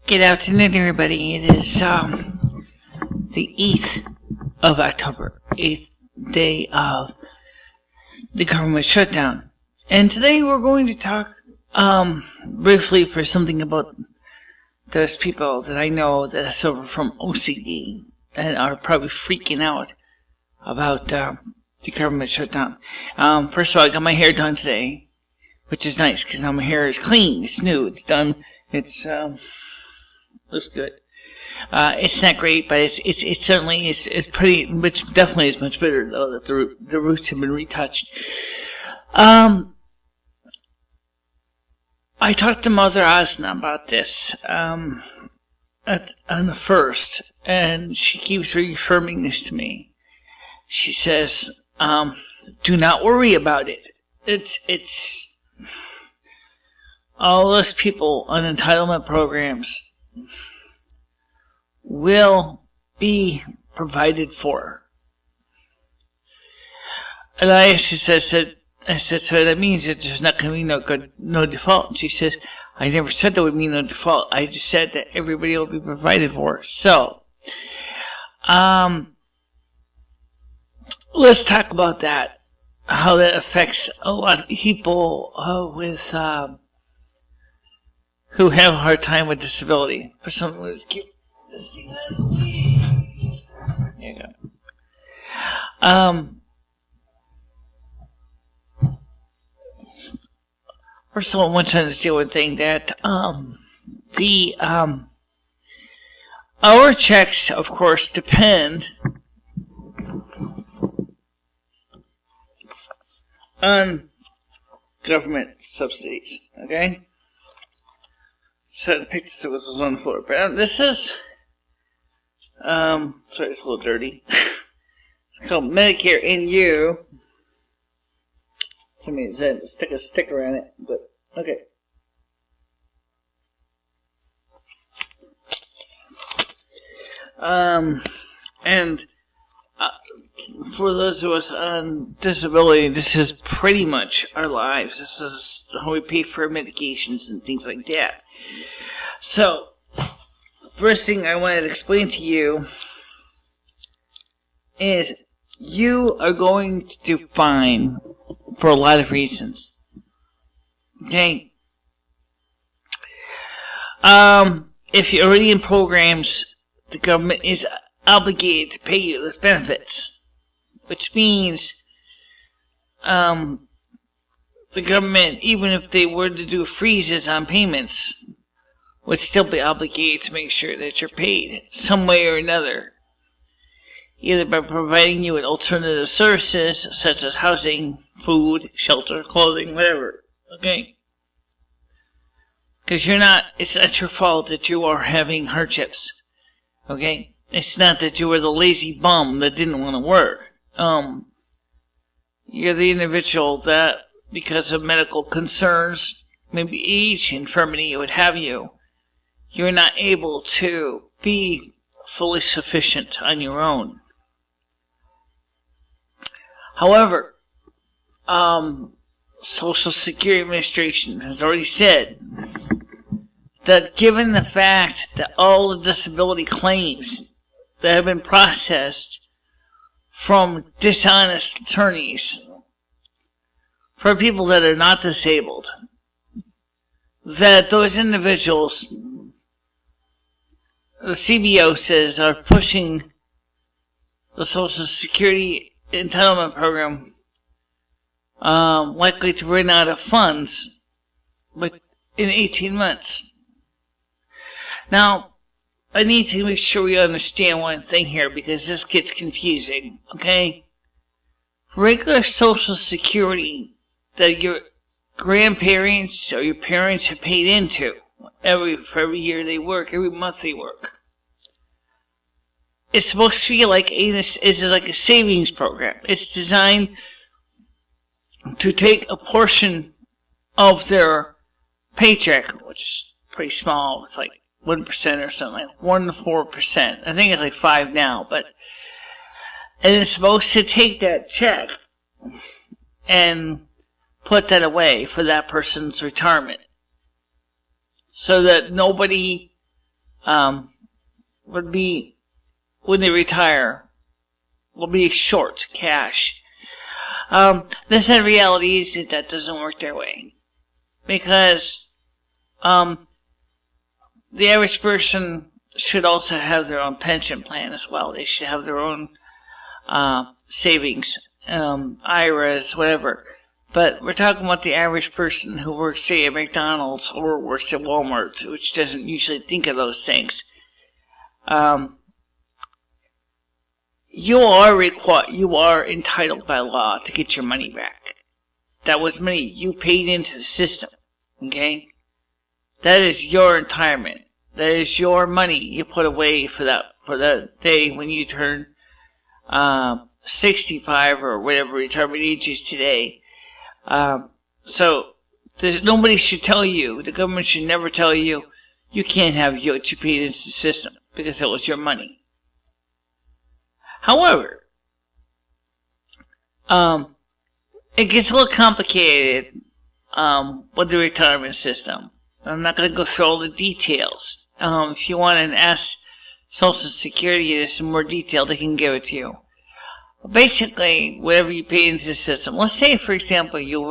Good afternoon, everybody. It is the 8th of October, 8th day of the government shutdown. And today we're going to talk briefly for something about those people that I know that suffer from OCD and are probably freaking out about the government shutdown. First of all, I got my hair done today, which is nice because now my hair is clean, it's new, it's done, it's looks good. It's not great, but it certainly is. It's pretty, which definitely is much better though that the roots have been retouched. I talked to Mother Osna about this on the 1st, and she keeps reaffirming this to me. She says, "Do not worry about it. It's all those people on entitlement programs will be provided for." And I said, so that means that there's not going to be no default. And she says, I never said there would be no default. I just said that everybody will be provided for. So, let's talk about that. How that affects a lot of people with who have a hard time with disability. For someone who's cute. There you go. First of all, I want to understand one thing, that our checks, of course, depend on government subsidies. Okay. So to pick this up, this was on the floor. But this is, sorry, it's a little dirty. It's called Medicare in You. Somebody said to stick a sticker on it, but okay. And for those of us on disability, this is pretty much our lives. This is how we pay for medications and things like that. So, first thing I wanted to explain to you is you are going to do fine for a lot of reasons. Okay? If you're already in programs, the government is obligated to pay you those benefits, which means the government, even if they were to do freezes on payments, would still be obligated to make sure that you're paid some way or another, either by providing you with alternative services such as housing, food, shelter, clothing, whatever. Okay? Because it's not your fault that you are having hardships. Okay? It's not that you were the lazy bum that didn't want to work. You're the individual that, because of medical concerns, maybe age, infirmity, what have you, you're not able to be fully sufficient on your own. However, Social Security Administration has already said that given the fact that all the disability claims that have been processed from dishonest attorneys for people that are not disabled, that those individuals, the CBO says, are pushing the Social Security entitlement program likely to run out of funds in 18 months. Now, I need to make sure we understand one thing here, because this gets confusing, okay? Regular Social Security that your grandparents or your parents have paid into for every year they work, every month they work, it's supposed to be like a savings program. It's designed to take a portion of their paycheck, which is pretty small. It's like 1% or something, like 1 to 4%. I think it's like 5 now, and it's supposed to take that check and put that away for that person's retirement, so that nobody would be, when they retire, will be short cash. The sad reality is that doesn't work their way. Because the average person should also have their own pension plan as well. They should have their own savings, IRAs, whatever. But we're talking about the average person who works, say, at McDonald's or works at Walmart, which doesn't usually think of those things. You are entitled by law to get your money back. That was money you paid into the system. Okay? That is your retirement. That is your money you put away for that day when you turn 65 or whatever retirement age is today. So nobody should tell you, the government should never tell you, you can't have what you paid into the system because it was your money. However, it gets a little complicated with the retirement system. I'm not going to go through all the details. If you want to ask Social Security some more detail, they can give it to you. Basically, whatever you pay into the system. Let's say, for example, you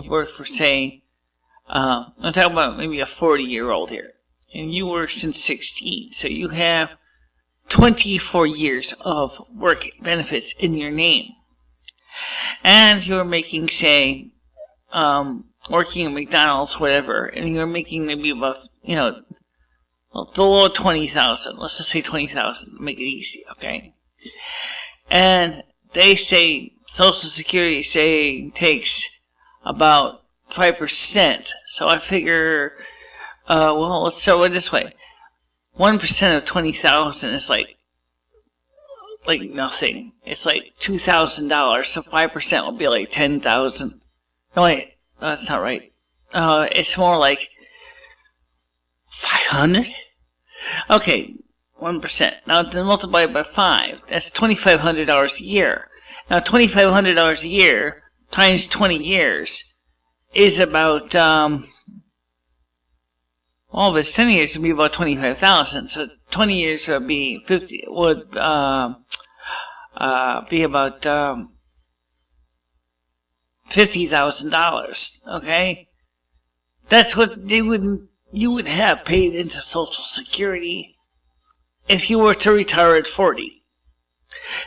work for, say, I'm talking about maybe a 40-year-old here, and you work since 16, so you have 24 years of work benefits in your name, and you're making, say, working at McDonald's, whatever, and you're making maybe about, below 20,000. Let's just say 20,000. Make it easy, okay? And they say Social Security takes about 5%. So I figure, let's start with this way: 1% of 20,000 is like nothing. It's like $2,000. So 5% will be like 10,000. No wait, that's not right. It's more like 500. Okay. 1%. Now, to multiply it by 5, that's $2,500 a year. Now, $2,500 a year times 20 years is about, if it's 10 years, it would be about 25,000. So 20 years would be about $50,000. Okay, that's what you would have paid into Social Security if you were to retire at 40.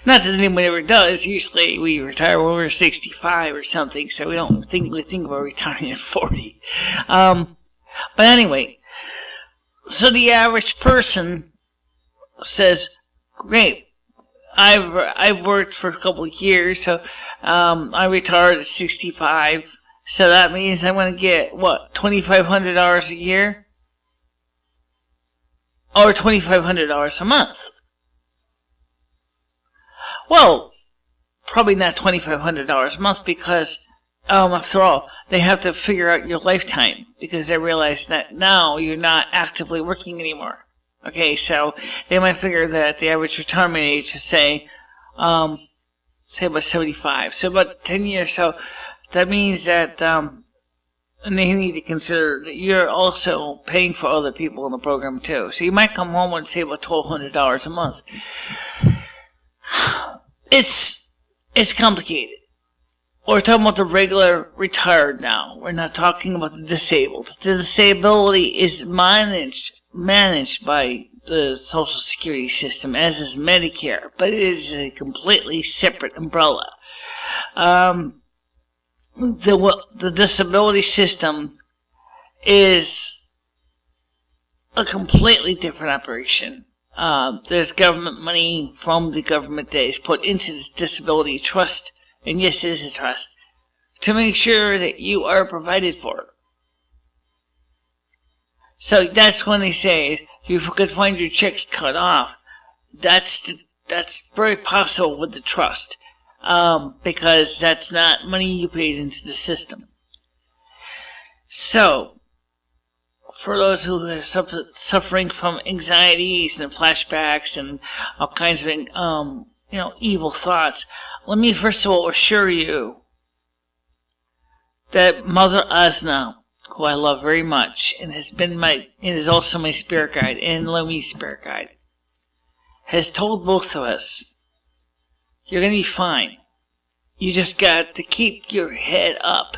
Not that anyone ever does. Usually we retire when we're 65 or something, so we don't think about retiring at 40. But anyway, so the average person says, great, I've worked for a couple of years, so I retired at 65, so that means I'm going to get, what, $2,500 a year? Or $2,500 a month. Well, probably not $2,500 a month because, after all, they have to figure out your lifetime because they realize that now you're not actively working anymore. Okay, so they might figure that the average retirement age is, say about 75. So about 10 years. So that means that, and they need to consider that you're also paying for other people in the program too. So you might come home and save about $1,200 a month. It's complicated. We're talking about the regular retired now. We're not talking about the disabled. The disability is managed by the Social Security system, as is Medicare, but it is a completely separate umbrella. The disability system is a completely different operation. There's government money from the government that is put into this disability trust, and yes, it is a trust, to make sure that you are provided for. So that's when they say you could find your checks cut off. That's very possible with the trust. Because that's not money you paid into the system. So, for those who are suffering from anxieties and flashbacks and all kinds of, evil thoughts, let me first of all assure you that Mother Asna who I love very much, and is also my spirit guide and Lomi's spirit guide, has told both of us, you're going to be fine. You just got to keep your head up.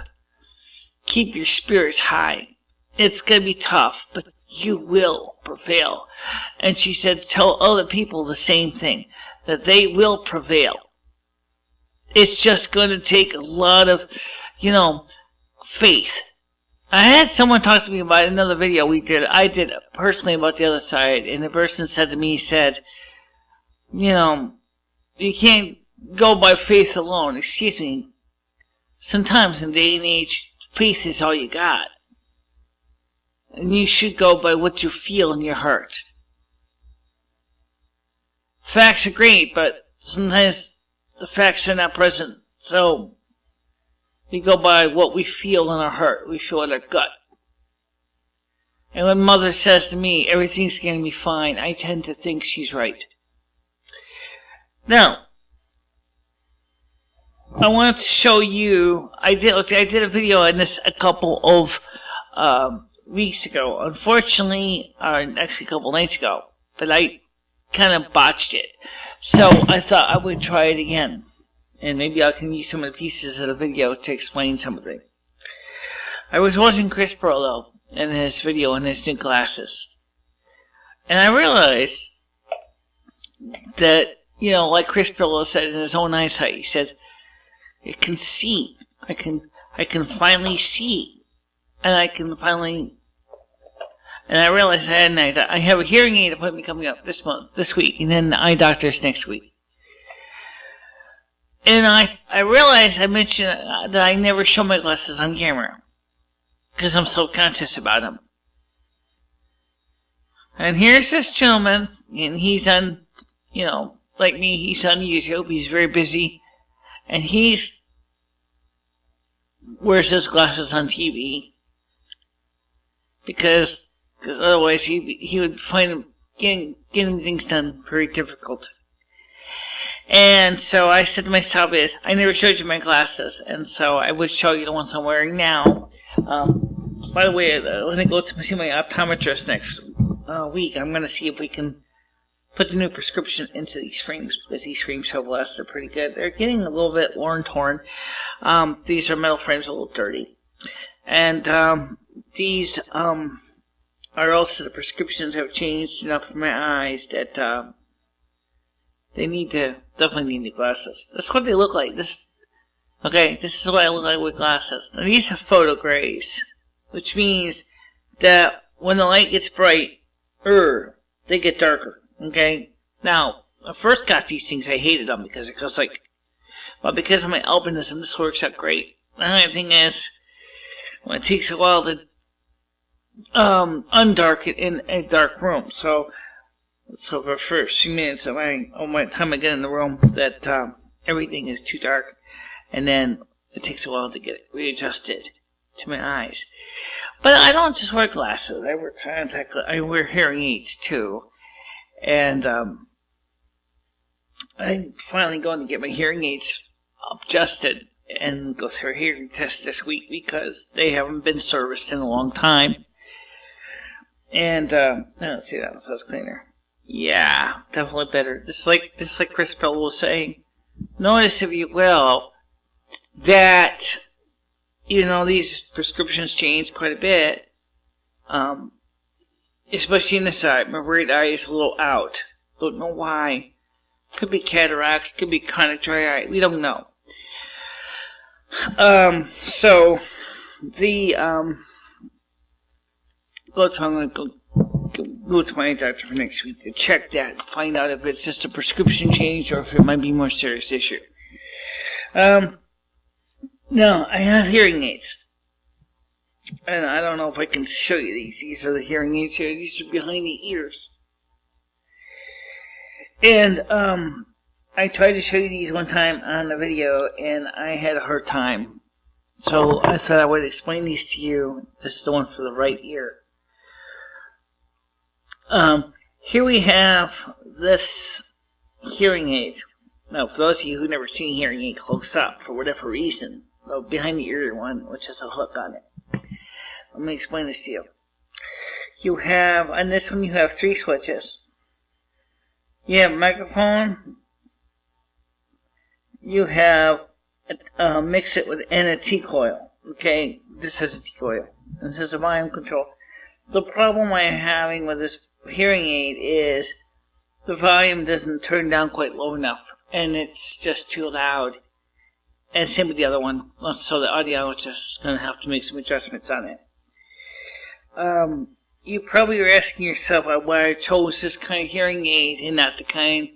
Keep your spirits high. It's going to be tough, but you will prevail. And she said, tell other people the same thing, that they will prevail. It's just going to take a lot of, faith. I had someone talk to me about another video I did personally about the other side, and the person said to me, you can't go by faith alone. Excuse me. Sometimes in day and age, faith is all you got. And you should go by what you feel in your heart. Facts are great, but sometimes the facts are not present. So, we go by what we feel in our heart. We feel in our gut. And when Mother says to me, everything's going to be fine, I tend to think she's right. Now, I wanted to show you, I did a video on this a couple of weeks ago. Unfortunately, actually a couple nights ago, but I kind of botched it. So I thought I would try it again. And maybe I can use some of the pieces of the video to explain something. I was watching Chris Perlow in his video on his new glasses. And I realized that, like Chris Perlow said in his own eyesight, he said, I can see. I can finally see. And I realized I have a hearing aid appointment coming up this week, and then the eye doctor's next week. And I realized I mentioned that I never show my glasses on camera, because I'm so conscious about them. And here's this gentleman, and he's on, like me, he's on YouTube, he's very busy, and wears his glasses on TV, because otherwise he would find getting things done very difficult. And so I said to myself, I never showed you my glasses, and so I would show you the ones I'm wearing now. By the way, when I go to see my optometrist next week, I'm going to see if we can put the new prescription into these frames, because these frames have lasted pretty good. They're getting a little bit worn, torn. These are metal frames, a little dirty. And these are also, the prescriptions have changed enough for my eyes that they definitely need new glasses. That's what they look like. This is what I look like with glasses. Now, these have photograys, which means that when the light gets bright, they get darker. Okay? Now, when I first got these things, I hated them because it goes like, well, because of my albinism, this works out great. The only thing is, it takes a while to undark it in a dark room. So for the first few minutes of my time I get in the room, that everything is too dark, and then it takes a while to get it readjusted to my eyes. But I don't just wear glasses. I wear contacts. I wear hearing aids too, and I'm finally going to get my hearing aids adjusted and go through a hearing test this week, because they haven't been serviced in a long time. And let's see, that sounds cleaner. Yeah, definitely better. Just like Chris Pell was saying, notice, if you will, that these prescriptions change quite a bit. Especially in the side. My right eye is a little out. Don't know why. Could be cataracts. Could be chronic dry eye. We don't know. So the I'm going to go to my doctor for next week to check that, find out if it's just a prescription change or if it might be a more serious issue. Now, I have hearing aids. And I don't know if I can show you these. These are the hearing aids here. These are behind the ears. And I tried to show you these one time on the video, and I had a hard time. So I thought I would explain these to you. This is the one for the right ear. Here we have this hearing aid. Now, for those of you who've never seen a hearing aid close up, for whatever reason, the behind the ear one, which has a hook on it. let me explain this to you. You have, on this one, you have 3 switches. You have a microphone. You have mix it with and a T-coil. Okay, this has a T-coil. This has a volume control. The problem I'm having with this hearing aid is the volume doesn't turn down quite low enough, and it's just too loud. And same with the other one. So the audiologist is going to have to make some adjustments on it. You probably are asking yourself why I chose this kind of hearing aid and not the kind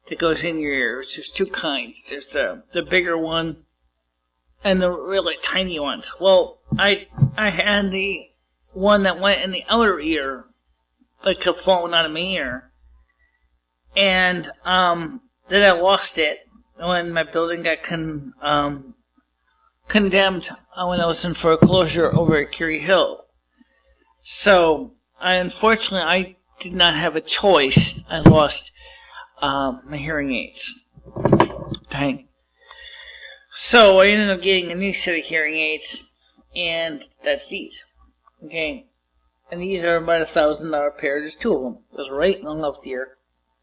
that goes in your ears. There's 2 kinds. There's the bigger one and the really tiny ones. Well, I had the one that went in the outer ear, like a phone out of my ear. And then I lost it when my building got condemned when I was in foreclosure over at Curie Hill. So, unfortunately, I did not have a choice. I lost my hearing aids. Okay. So, I ended up getting a new set of hearing aids, and that's these. Okay. And these are about $1,000 pair. There's 2 of them. There's the right and the left ear.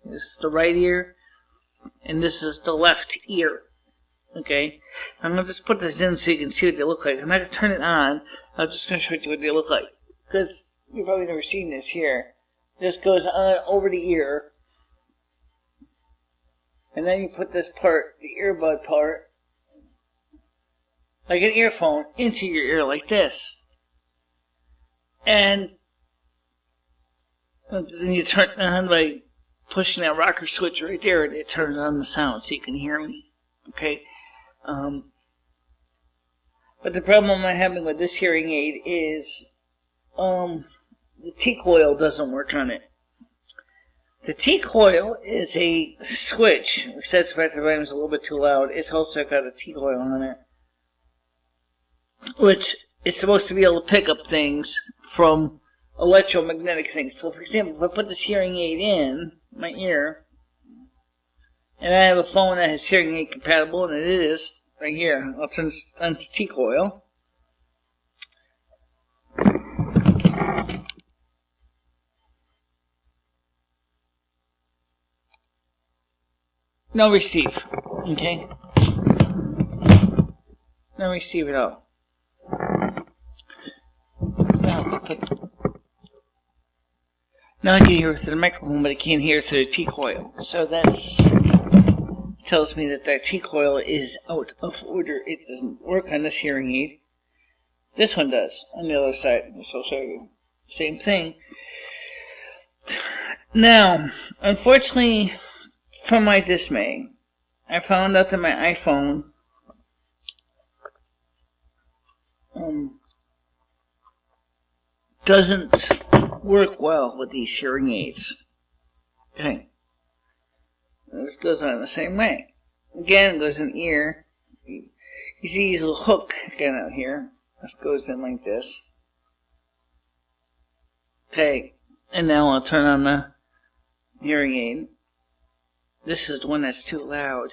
This is the right ear, and this is the left ear. Okay. I'm going to just put this in so you can see what they look like. I'm not going to turn it on. I'm just going to show you what they look like. Because you've probably never seen this here. This goes on over the ear. And then you put this part, the earbud part, like an earphone, into your ear like this. And then you turn it on by pushing that rocker switch right there, and it turns on the sound so you can hear me. Okay? But the problem I'm having with this hearing aid is the T-coil doesn't work on it. The T-coil is a switch, which sets the volume is a little bit too loud. It's also got a T-coil on it, which is supposed to be able to pick up things from electromagnetic things. So, for example, if I put this hearing aid in my ear, and I have a phone that is hearing aid compatible, and it is right here. I'll turn this on to T-coil. No receive. Okay? No receive at all. Now I can hear through the microphone, but I can't hear through the T-coil. So that's tells me that T-coil is out of order. It doesn't work on this hearing aid. This one does on the other side, which I'll show you. Same thing. Now, unfortunately, from my dismay, I found out that my iPhone doesn't work well with these hearing aids. Okay. This goes on the same way. Again, it goes in ear. You see this little hook again out here. This goes in like this. Okay. And now I'll turn on the hearing aid. This is the one that's too loud.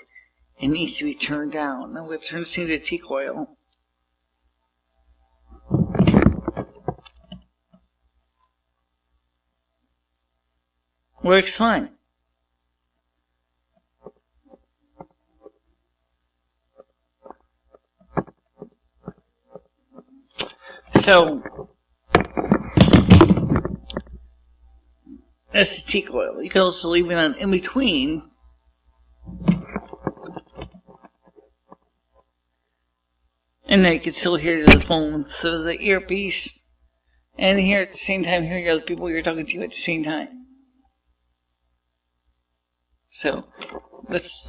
It needs to be turned down. Now we're going to turn this into a T-coil. Works fine. So, that's the T-coil. You can also leave it on in between. And then you can still hear the phone through the earpiece. And hear at the same time, hear the other people you're talking to at the same time. So, that's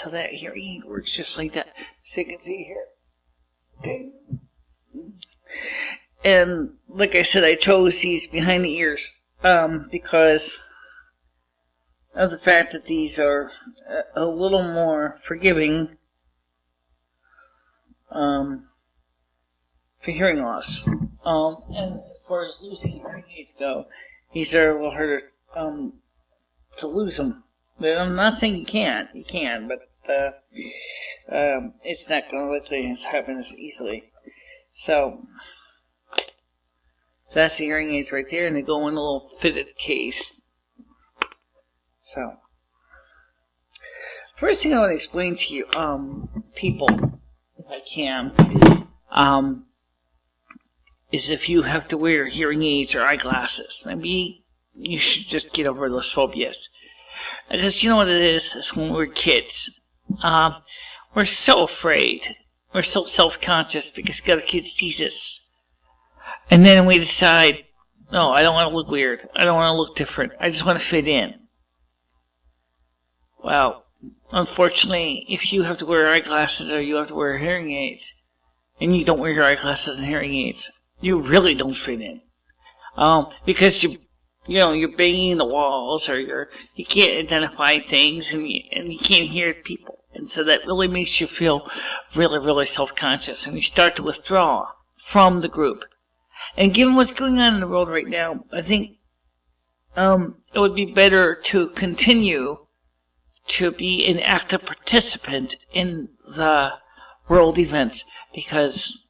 how that hearing aid works, just like that. So you can see here. Okay. And like I said, I chose these behind the ears because of the fact that these are a little more forgiving for hearing loss. And as far as losing hearing aids go, these are a little harder to lose them. But I'm not saying you can't. You can, but it's not going to likely happen as easily. So that's the hearing aids right there, and they go in a little fitted case. So first thing I want to explain to you, people, if I can, is if you have to wear hearing aids or eyeglasses, maybe you should just get over those phobias. Because you know what it is when we're kids. We're so afraid. We're so self-conscious because the other kids tease us. And then we decide, no, I don't want to look weird. I don't want to look different. I just want to fit in. Well, unfortunately, if you have to wear eyeglasses or you have to wear hearing aids, and you don't wear your eyeglasses and hearing aids, you really don't fit in. Because you're banging the walls, or you can't identify things, and you can't hear people. And so that really makes you feel really, really self-conscious, and you start to withdraw from the group. And given what's going on in the world right now, I think it would be better to continue to be an active participant in the world events, because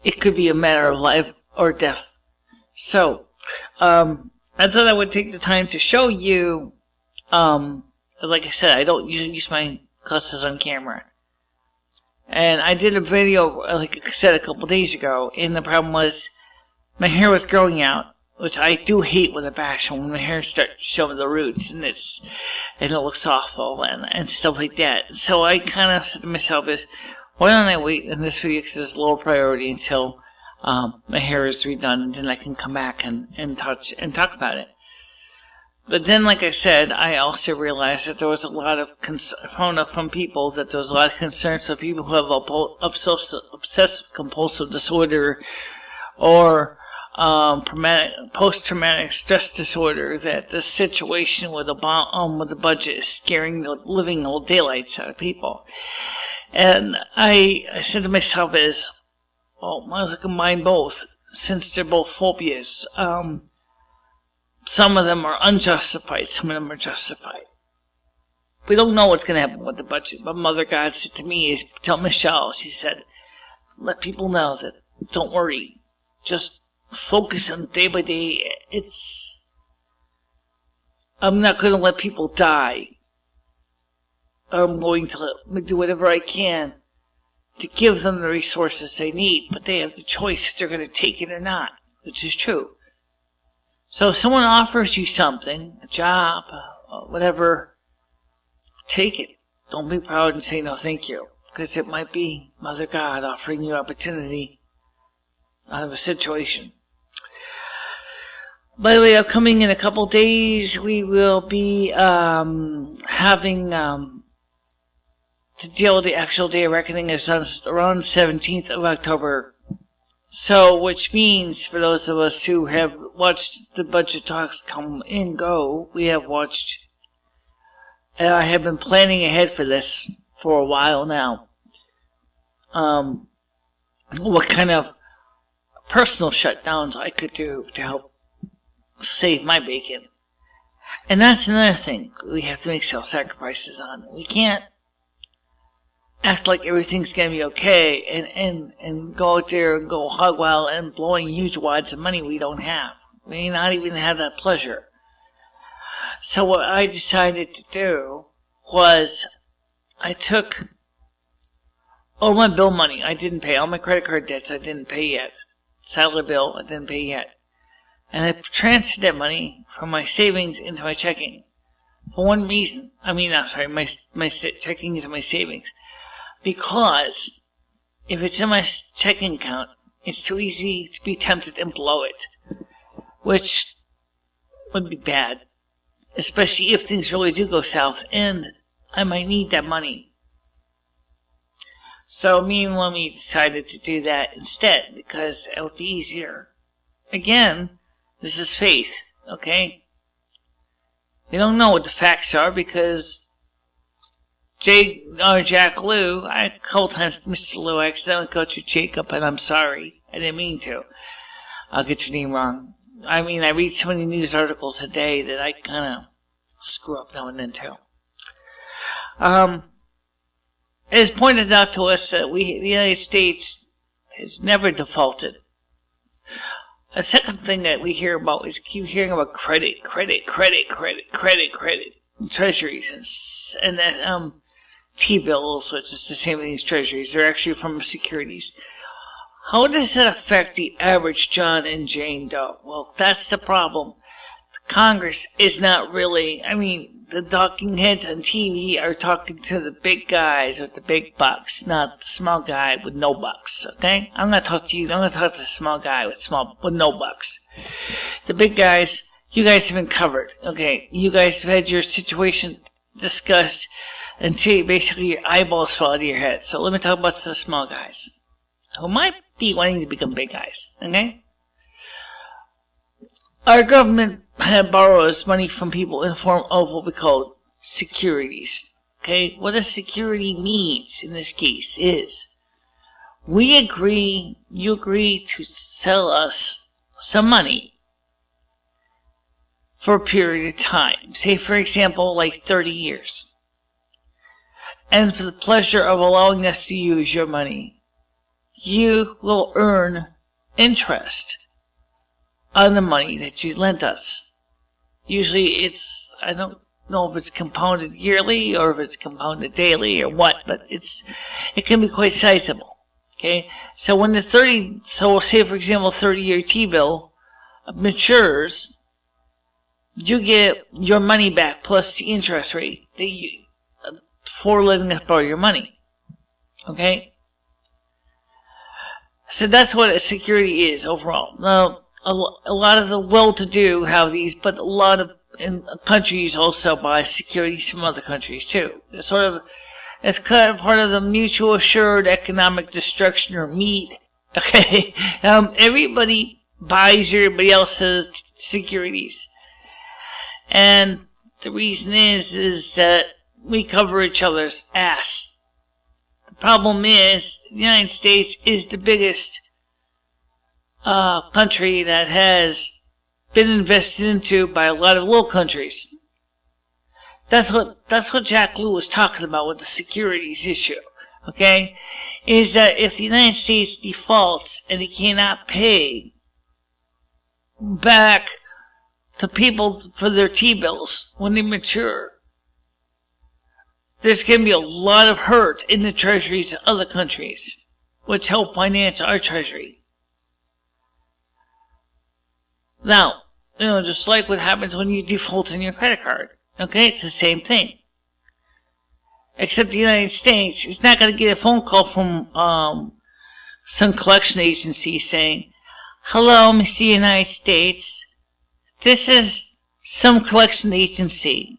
it could be a matter of life or death. So, I thought I would take the time to show you, like I said, I don't usually use my glasses on camera. And I did a video, like I said, a couple days ago, and the problem was my hair was growing out, which I do hate with a passion when my hair starts showing the roots, and it looks awful and stuff like that. So I kind of said to myself, why don't I wait in this video, because it's lower priority, until my hair is redone, and then I can come back and talk about it. But then, like I said, I also realized that there was a lot of found out from people that there was a lot of concerns of people who have obsessive compulsive disorder or post-traumatic stress disorder, that the situation with the budget is scaring the living old daylights out of people. And I said to myself, well, I was going to combine both, since they're both phobias. Some of them are unjustified, some of them are justified. We don't know what's going to happen with the budget, but Mother God said to me, tell Michelle, she said, let people know that, don't worry, just focus on day by day. I'm not going to let people die. I'm going to do whatever I can to give them the resources they need, but they have the choice if they're going to take it or not, which is true. So if someone offers you something, a job, whatever, take it. Don't be proud and say no thank you, because it might be Mother God offering you opportunity out of a situation. By the way, upcoming in a couple days, we will be having to deal with the actual day of reckoning is around 17th of October. So, which means, for those of us who have watched the budget talks come and go, we have watched, and I have been planning ahead for this for a while now, what kind of personal shutdowns I could do to help save my bacon. And that's another thing we have to make self-sacrifices on. We can't act like everything's going to be okay and go out there and go hog wild and blowing huge wads of money we don't have. We may not even have that pleasure. So what I decided to do was I took all my bill money I didn't pay, all my credit card debts I didn't pay yet, salary bill I didn't pay yet, and I transferred that money from my savings into my checking. For one reason, my checking into my savings. Because if it's in my checking account, it's too easy to be tempted and blow it, which would be bad, especially if things really do go south and I might need that money. So me and Lummy decided to do that instead, because it would be easier. Again, this is faith, okay? We don't know what the facts are, because Jack Lou, a couple times Mr. Lou, I accidentally called you Jacob, and I'm sorry. I didn't mean to. I'll get your name wrong. I read so many news articles a day that I kind of screw up now and then too. it is pointed out to us that the United States has never defaulted. A second thing that we hear about is keep hearing about credit, treasuries, and that T-bills, which is the same thing as treasuries. They're actually from securities. How does that affect the average John and Jane Doe? Well, that's the problem. Congress is not really, the talking heads on TV are talking to the big guys with the big bucks, not the small guy with no bucks, okay? I'm going to talk to you, I'm going to talk to the small guy with no bucks. The big guys, you guys have been covered, okay? You guys have had your situation discussed until basically your eyeballs fall out of your head. So let me talk about the small guys, who might be wanting to become big guys, okay? Our government borrows money from people in the form of what we call securities. Okay, what a security means in this case is you agree to sell us some money for a period of time. Say, for example, like 30 years. And for the pleasure of allowing us to use your money, you will earn interest on the money that you lent us. Usually I don't know if it's compounded yearly or if it's compounded daily or what, but it can be quite sizable. Okay? So when say for example 30-year T-bill matures, you get your money back plus the interest rate for letting us borrow your money. Okay? So that's what a security is overall. Now, a lot of the well-to-do have these, but a lot of countries also buy securities from other countries too. It's kind of part of the mutual assured economic destruction or MEAD. Okay, everybody buys everybody else's securities, and the reason is that we cover each other's ass. The problem is the United States is the biggest country that has been invested into by a lot of little countries. That's what Jack Lew was talking about with the securities issue. Okay, is that if the United States defaults and it cannot pay back to people for their T-bills when they mature, there's going to be a lot of hurt in the treasuries of other countries, which help finance our treasury. Now, just like what happens when you default on your credit card. Okay, it's the same thing. Except the United States is not going to get a phone call from some collection agency saying, "Hello, Mr. United States. This is some collection agency.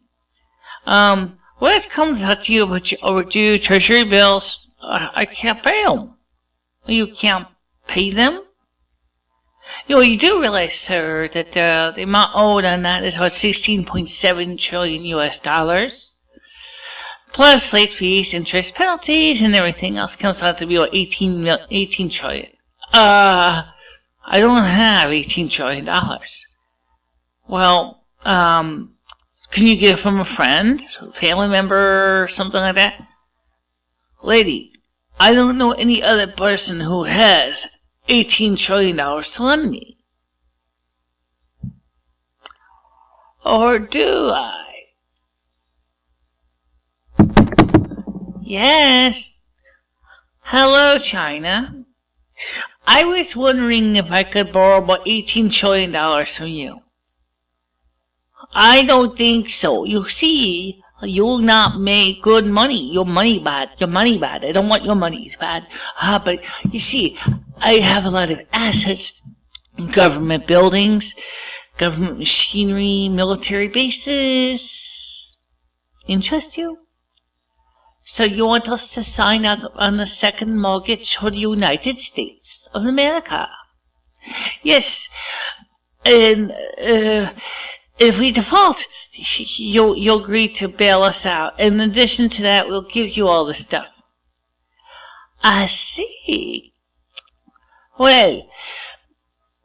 We've come to talk to you about your overdue treasury bills. I can't pay them." You can't pay them? You do realize, sir, that the amount owed on that is about $16.7 trillion US dollars. Plus late fees, interest, penalties, and everything else comes out to be about 18 trillion. I don't have $18 trillion. Well, can you get it from a friend, family member, or something like that? Lady, I don't know any other person who has $18 trillion to lend me. Or do I? Yes. Hello, China. I was wondering if I could borrow about $18 trillion from you. I don't think so. You see, you'll not make good money. Your money bad. I don't want your money. It's bad. But you see, I have a lot of assets, government buildings, government machinery, military bases. Interest you? So you want us to sign up on a second mortgage for the United States of America? Yes. And if we default, you'll agree to bail us out. In addition to that, we'll give you all the stuff. I see. Well,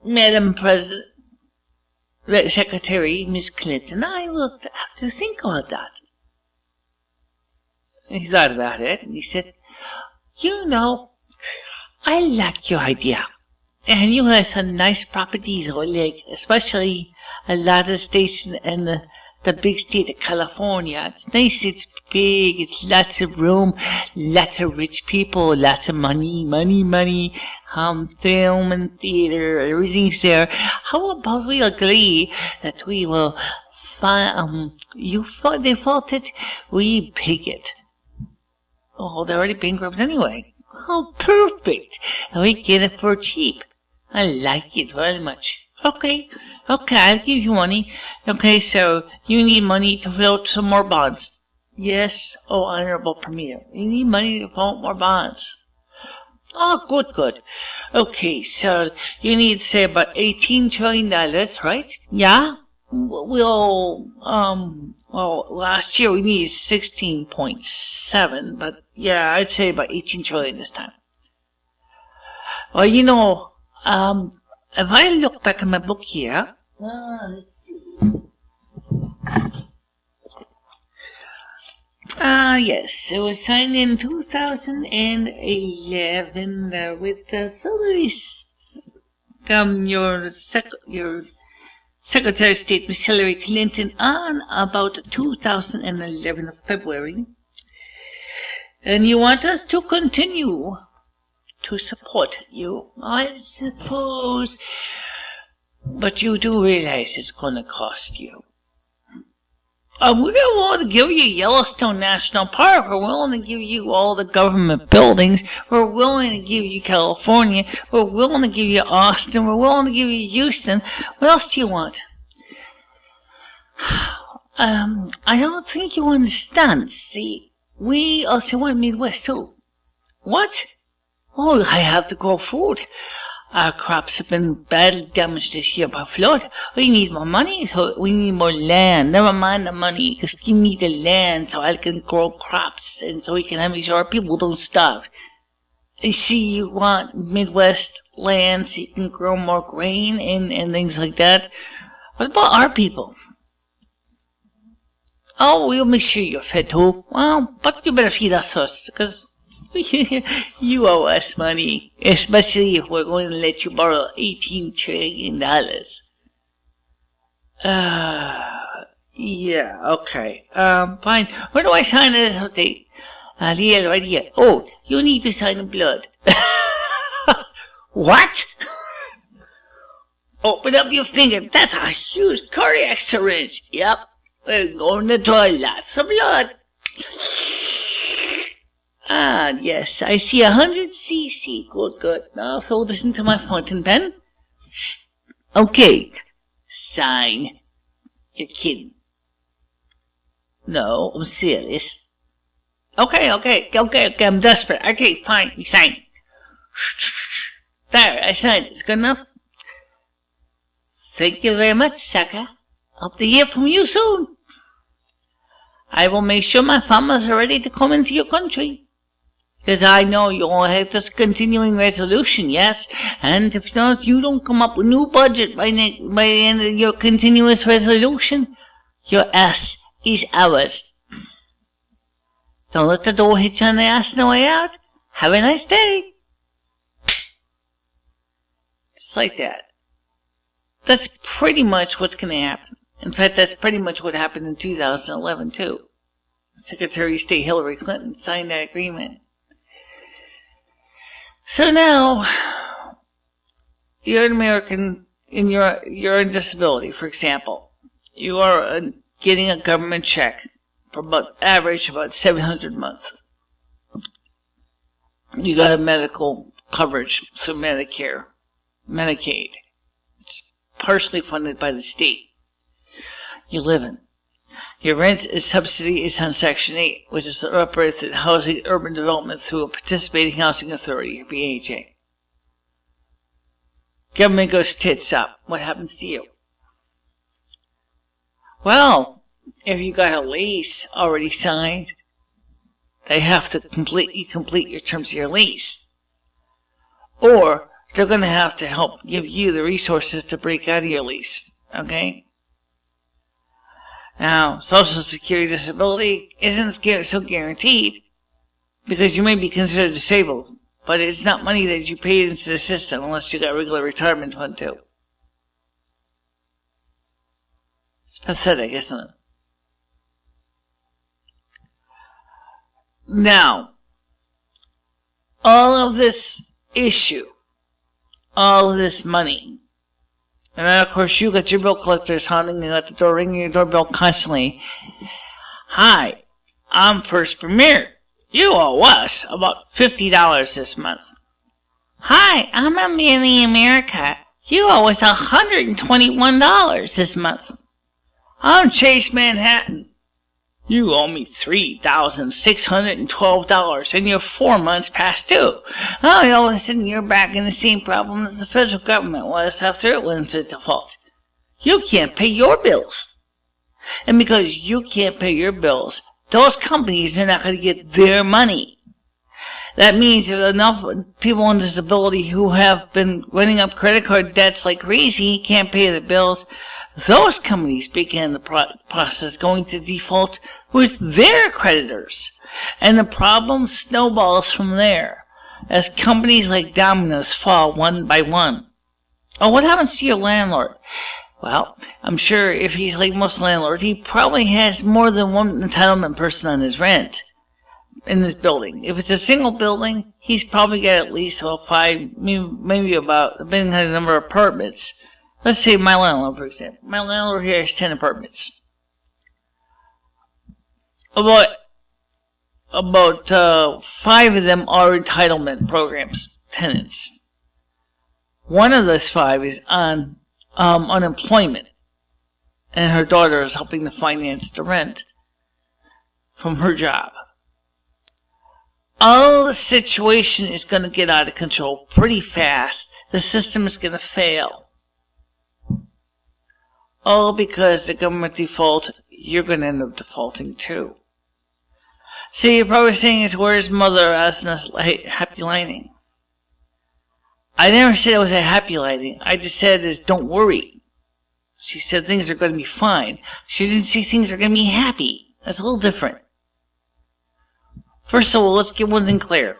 Madam President, Secretary Miss Clinton, I will have to think about that. he thought about it, and he said, you know, I like your idea. And you have some nice properties, like, especially a lot of states in the big state of California. It's nice, it's big, it's lots of room, lots of rich people, lots of money, film and theater, everything's there. How about we agree that we will they fault it, we take it. Oh, they're already bankrupt anyway. Oh, perfect. And we get it for cheap. I like it very much. Okay, I'll give you money. Okay, so you need money to float some more bonds. Yes, oh, Honorable Premier. You need money to float more bonds. Oh, good. Okay, so you need, say, about $18 trillion, right? Yeah? Well, last year we needed 16.7, but yeah, I'd say about 18 trillion this time. Well, you know, if I look back at my book here, let's see. Yes, it was signed in 2011 with your Secretary of State Miss Hillary Clinton on about 2011 of February. And you want us to continue to support you, I suppose. But you do realize it's going to cost you. We're willing to give you Yellowstone National Park. We're willing to give you all the government buildings. We're willing to give you California. We're willing to give you Austin. We're willing to give you Houston. What else do you want? I don't think you understand. See, we also want Midwest too. What? Oh, I have to grow food. Our crops have been badly damaged this year by flood. We need more money, so we need more land. Never mind the money, just give me the land so I can grow crops and so we can make sure our people don't starve. You see, you want Midwest land so you can grow more grain and things like that. What about our people? Oh, we'll make sure you're fed too. Well, but you better feed us first, because you owe us money, especially if we're going to let you borrow $18 trillion. Yeah, okay. Fine. Where do I sign this update? Here, right here. Oh, you need to sign in blood. What? Open up your finger. That's a huge cardiac syringe. Yep. We're going to draw lots of blood. Yes, I see 100 cc. Good. Now I'll fill this into my fountain pen. Okay. Sign. You're kidding. No, I'm serious. Okay, I'm desperate. Okay, fine, you sign. There, I signed. It's good enough? Thank you very much, sucker. Hope to hear from you soon. I will make sure my farmers are ready to come into your country. Because I know you all have this continuing resolution, yes? And if not, you don't come up with a new budget by the end of your continuous resolution, your ass is ours. Don't let the door hit you on the ass on the way out. Have a nice day. Just like that. That's pretty much what's going to happen. In fact, that's pretty much what happened in 2011, too. Secretary of State Hillary Clinton signed that agreement. So now, you're an American, and you're in disability, for example. You are getting a government check for about $700 a month. You got a medical coverage through Medicare, Medicaid. It's partially funded by the state you live in. Your rent subsidy is on Section 8, which is the operates housing urban development through a participating housing authority, PHA. Government goes tits up. What happens to you? Well, if you got a lease already signed, they have to complete your terms of your lease. Or they're going to have to help give you the resources to break out of your lease. Okay? Now, Social Security disability isn't so guaranteed. because you may be considered disabled, but it's not money that you paid into the system unless you got a regular retirement fund too. It's pathetic, isn't it? Now, all of this issue, all of this money, and then of course you got your bill collectors hounding you at the door, ringing your doorbell constantly. Hi, I'm First Premier. You owe us about $50 this month. Hi, I'm Amelia America. You owe us $121 this month. I'm Chase Manhattan. You owe me $3,612 and you're 4 months past due. Oh, all of a sudden you're back in the same problem that the federal government was after it went into default. You can't pay your bills. And because you can't pay your bills, those companies are not going to get their money. That means if enough people on disability who have been running up credit card debts like crazy can't pay the bills, those companies begin the process going to default with their creditors. And the problem snowballs from there as companies like dominoes fall one by one. Oh, what happens to your landlord? Well, I'm sure if he's like most landlords, he probably has more than one entitlement person on his rent in this building. If it's a single building, he's probably got at least 5, maybe about, depending on the number of apartments. Let's say my landlord, for example. My landlord here has 10 apartments. About 5 of them are entitlement programs, tenants. One of those 5 is on unemployment, and her daughter is helping to finance the rent from her job. All the situation is going to get out of control pretty fast. The system is going to fail. All because the government default, you're going to end up defaulting too. See, you're probably saying, where's mother asking us happy lighting? I never said it was a happy lighting. I just said don't worry. She said things are going to be fine. She didn't say things are going to be happy. That's a little different. First of all, let's get one thing clear.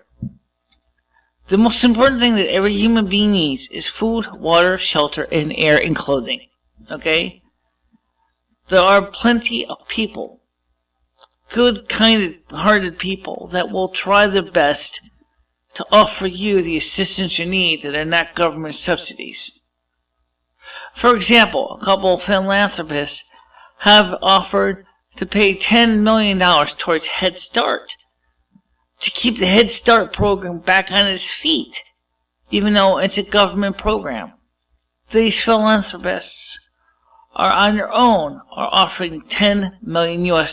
The most important thing that every human being needs is food, water, shelter, and air and clothing. Okay? There are plenty of people, good, kind-hearted people, that will try their best to offer you the assistance you need that are not government subsidies. For example, a couple of philanthropists have offered to pay $10 million towards Head Start to keep the Head Start program back on its feet, even though it's a government program. These philanthropists are on their own are offering $10 million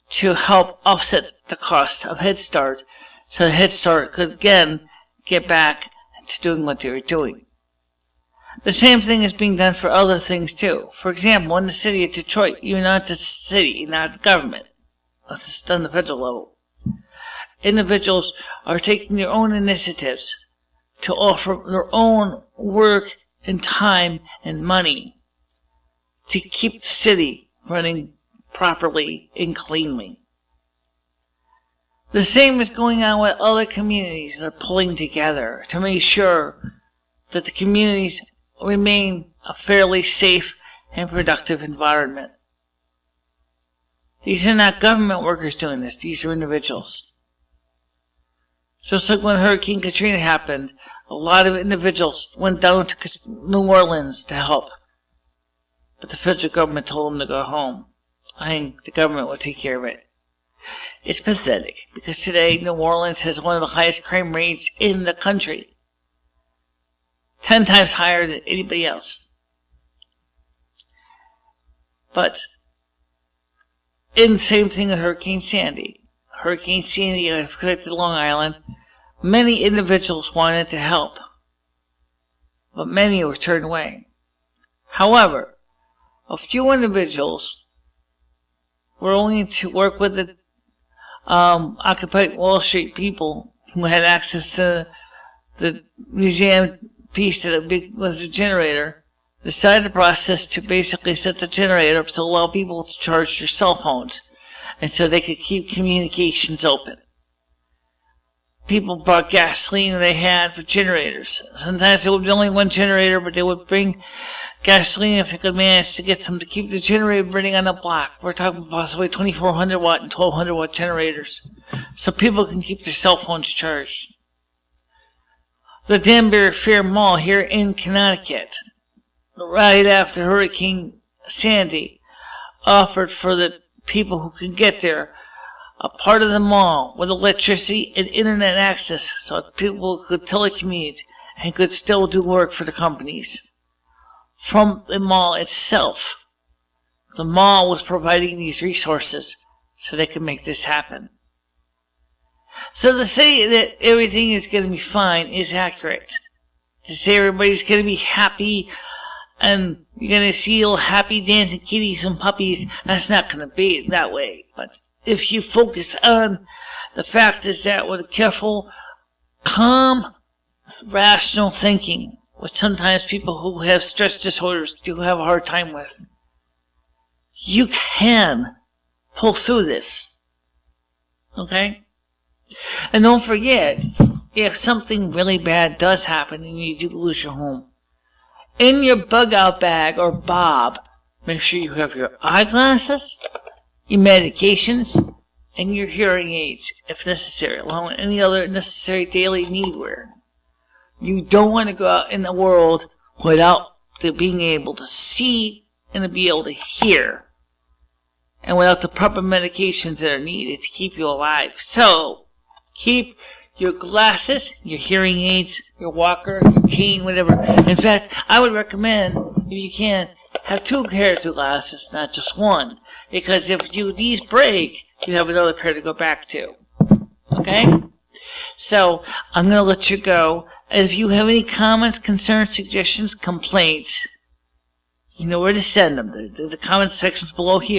to help offset the cost of Head Start so Head Start could again get back to doing what they were doing. The same thing is being done for other things too. For example, in the city of Detroit, you're not the city, not the government. It's on the federal level. Individuals are taking their own initiatives to offer their own work and time and money to keep the city running properly and cleanly. The same is going on with other communities that are pulling together to make sure that the communities remain a fairly safe and productive environment. These are not government workers doing this. These are individuals. Just like when Hurricane Katrina happened, a lot of individuals went down to New Orleans to help. But the federal government told them to go home. I think the government will take care of it. It's pathetic, because today New Orleans has one of the highest crime rates in the country. 10 times higher than anybody else. But, in the same thing with Hurricane Sandy. Hurricane Sandy affected Long Island. Many individuals wanted to help, but many were turned away. However, a few individuals were willing to work with the Occupy Wall Street people who had access to the museum piece that was a generator, decided the process to basically set the generator up to allow people to charge their cell phones, and so they could keep communications open. people brought gasoline they had for generators. Sometimes it would be only one generator, but they would bring gasoline if they could manage to get some to keep the generator running on the block. We're talking possibly 2400 watt and 1200 watt generators, so people can keep their cell phones charged. The Danbury Fair Mall here in Connecticut, right after Hurricane Sandy, offered for the people who could get there a part of the mall with electricity and internet access so people could telecommute and could still do work for the companies. From the mall itself, the mall was providing these resources so they could make this happen. So to say that everything is going to be fine is accurate. To say everybody's going to be happy and you're going to see little happy dancing kitties and puppies, that's not going to be that way. But if you focus on the fact is that with careful, calm, rational thinking, which sometimes people who have stress disorders do have a hard time with, you can pull through this. Okay? And don't forget, if something really bad does happen and you do lose your home, in your bug out bag or bob, make sure you have your eyeglasses, your medications, and your hearing aids, if necessary, along with any other necessary daily need wear. You don't want to go out in the world without being able to see and to be able to hear, and without the proper medications that are needed to keep you alive. So, keep your glasses, your hearing aids, your walker, your cane, whatever. In fact, I would recommend, if you can, have 2 pairs of glasses, not just one. Because if these break, you have another pair to go back to. Okay? So, I'm going to let you go. And if you have any comments, concerns, suggestions, complaints, you know where to send them. The comment section's below here.